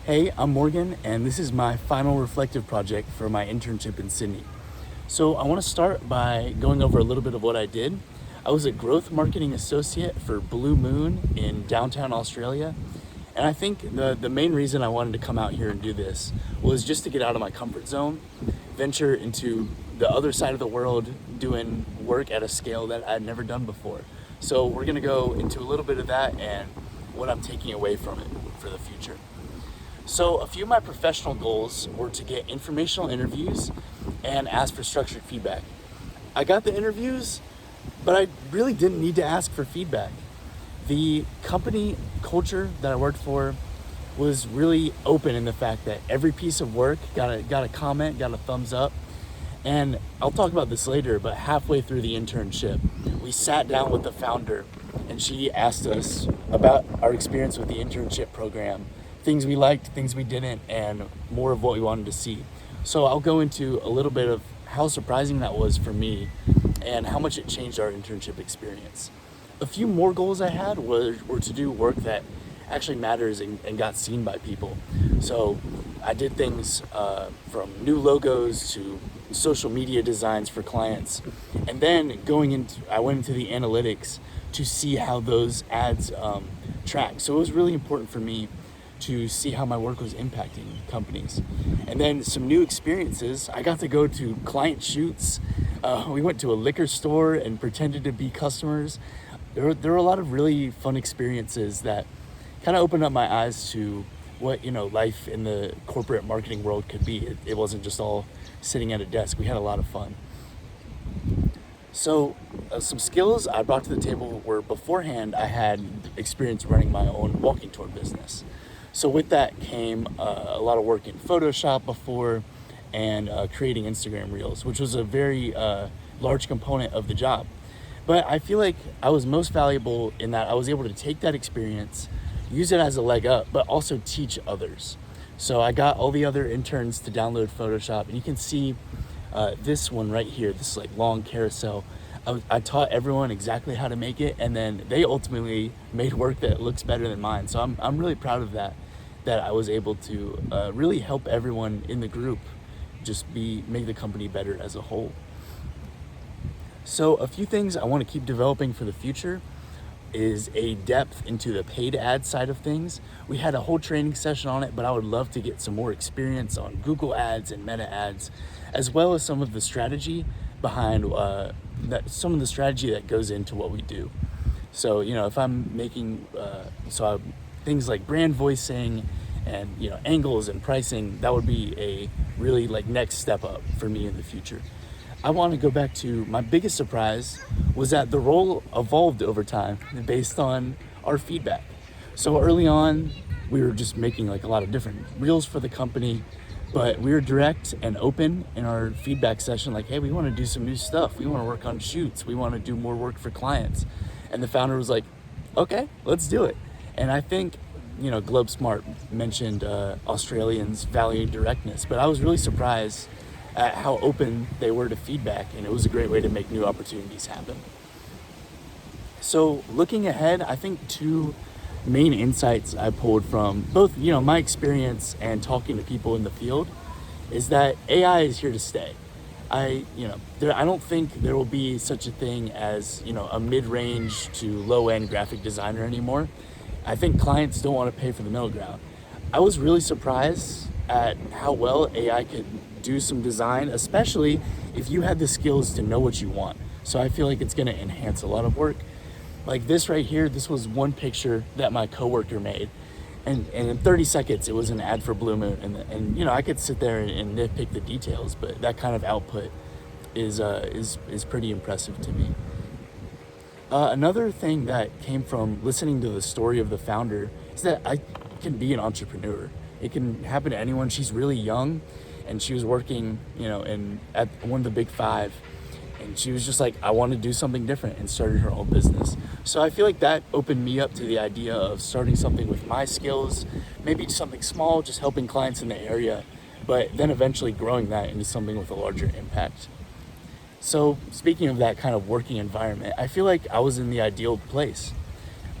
Hey, I'm Morgan, and this is my final reflective project for my internship in Sydney. So I want to start by going over a little bit of what I did. I was a growth marketing associate for Blue Moon in downtown Australia. And I think the main reason I wanted to come out here and do this was just to get out of my comfort zone, venture into the other side of the world, doing work at a scale that I'd never done before. So we're going to go into a little bit of that and what I'm taking away from it for the future. So a few of my professional goals were to get informational interviews and ask for structured feedback. I got the interviews, but I really didn't need to ask for feedback. The company culture that I worked for was really open in the fact that every piece of work got a comment, got a thumbs up. And I'll talk about this later, but halfway through the internship, we sat down with the founder and she asked us about our experience with the internship program, things we liked, things we didn't, and more of what we wanted to see. So I'll go into a little bit of how surprising that was for me and how much it changed our internship experience. A few more goals I had were to do work that actually matters and got seen by people. So I did things from new logos to social media designs for clients. And then I went into the analytics to see how those ads track. So it was really important for me to see how my work was impacting companies. And then some new experiences. I got to go to client shoots. We went to a liquor store and pretended to be customers. There were a lot of really fun experiences that kind of opened up my eyes to what life in the corporate marketing world could be. It wasn't just all sitting at a desk. We had a lot of fun. So some skills I brought to the table were beforehand I had experience running my own walking tour business. So with that came a lot of work in Photoshop before and creating Instagram Reels, which was a very large component of the job. But I feel like I was most valuable in that I was able to take that experience, use it as a leg up, but also teach others. So I got all the other interns to download Photoshop, and you can see this one right here, this like long carousel. I taught everyone exactly how to make it, and then they ultimately made work that looks better than mine. So I'm really proud of that I was able to really help everyone in the group just make the company better as a whole. So a few things I want to keep developing for the future is a depth into the paid ad side of things. We had a whole training session on it, but I would love to get some more experience on Google ads and meta ads, as well as some of the strategy behind some of the strategy that goes into what we do. So, if I'm making, things like brand voicing and, angles and pricing, that would be a really next step up for me in the future. I want to go back to my biggest surprise was that the role evolved over time based on our feedback. So early on, we were just making a lot of different reels for the company, but we were direct and open in our feedback session, hey, we want to do some new stuff. We want to work on shoots. We want to do more work for clients. And the founder was like, okay, let's do it. And I think, Globe Smart mentioned Australians value directness, but I was really surprised at how open they were to feedback, and it was a great way to make new opportunities happen. So looking ahead, I think two main insights I pulled from both, my experience and talking to people in the field is that AI is here to stay. I don't think there will be such a thing as, a mid-range to low-end graphic designer anymore. I think clients don't want to pay for the middle ground. I was really surprised at how well AI could do some design, especially if you had the skills to know what you want. So I feel like it's going to enhance a lot of work. Like this right here, this was one picture that my coworker made, and in 30 seconds it was an ad for Blue Moon, and I could sit there and nitpick the details, but that kind of output is pretty impressive to me. Another thing that came from listening to the story of the founder is that I can be an entrepreneur. It can happen to anyone. She's really young, and she was working, at one of the big five, and she was just like, I want to do something different, and started her own business. So I feel like that opened me up to the idea of starting something with my skills, maybe something small, just helping clients in the area, but then eventually growing that into something with a larger impact. So speaking of that kind of working environment, I feel like I was in the ideal place.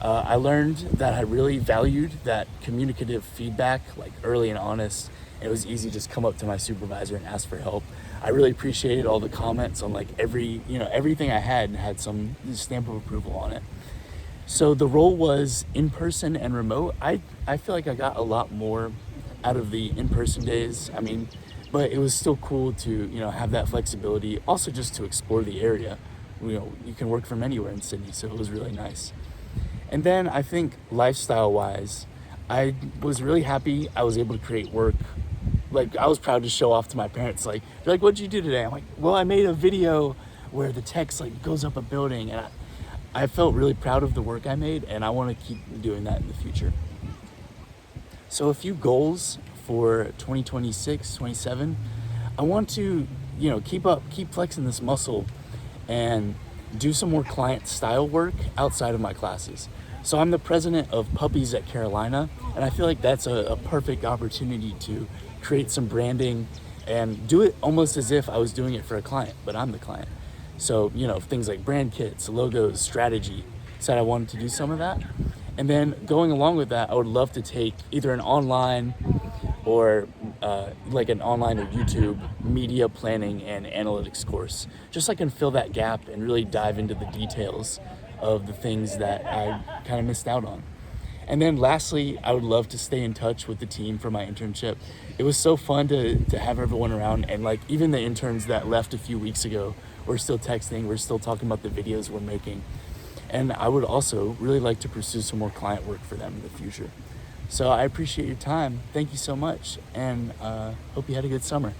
I learned that I really valued that communicative feedback, like early and honest. It was easy to just come up to my supervisor and ask for help. I really appreciated all the comments on like everything I had some stamp of approval on it. So the role was in person and remote. I feel like I got a lot more out of the in-person days. I mean, but it was still cool to, have that flexibility. Also just to explore the area. You can work from anywhere in Sydney, so it was really nice. And then I think lifestyle wise, I was really happy I was able to create work. Like I was proud to show off to my parents, like, they're like, what'd you do today? I'm like, well, I made a video where the text like goes up a building, and I felt really proud of the work I made, and I want to keep doing that in the future. So a few goals for 2026, 27. I want to, keep flexing this muscle and do some more client style work outside of my classes. So I'm the president of Puppies at Carolina, and I feel like that's a perfect opportunity to create some branding and do it almost as if I was doing it for a client, but I'm the client. So, things like brand kits, logos, strategy. Said I wanted to do some of that. And then going along with that, I would love to take either an online or like an online or YouTube media planning and analytics course, just so I can fill that gap and really dive into the details of the things that I kind of missed out on. And then lastly, I would love to stay in touch with the team for my internship. It was so fun to have everyone around, and like even the interns that left a few weeks ago, we're still texting, we're still talking about the videos we're making. And I would also really like to pursue some more client work for them in the future. So I appreciate your time. Thank you so much, and hope you had a good summer.